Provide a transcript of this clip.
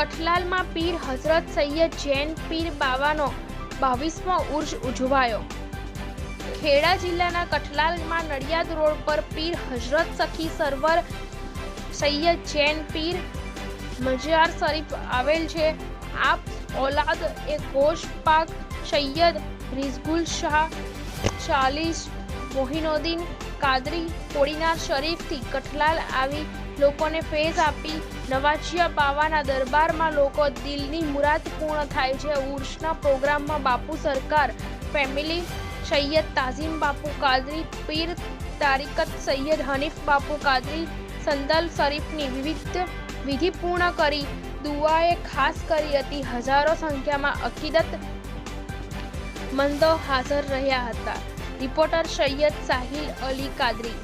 કઠલાલમાં પીર હઝરત સૈયદ જૈન પીર બાવાનો 22મો ઉર્ષ ઉજવાયો। ખેડા જિલ્લાના કઠલાલમાં નડિયાદ રોડ પર પીર હઝરત સખી સરવર સૈયદ જૈન પીર મજાર શરીફ આવેલ છે। આ औलाद ए गोश पाक सैयद रिजगुल शाह 40 मोहिनुद्दीन कादरी कोड़ीनार शरीफ थी कठलाल आवी लोकोने फेज आपी नवाजिया बावाना दरबार में लोको दिलनी मुराद पूर्ण थाय छे। उर्षना प्रोग्राम में बापू सरकार फेमिली सैयद ताजीम बापू कादरी पीर तारिकत सैयद हनीफ बापू कादरी संदल शरीफनी विविध विधि पूर्ण करी दुआए खास करी हती। हजारों संख्या में अकीदत मंदो हाजर रह्या हता। रिपोर्टर सैयद साहिल अली कादरी।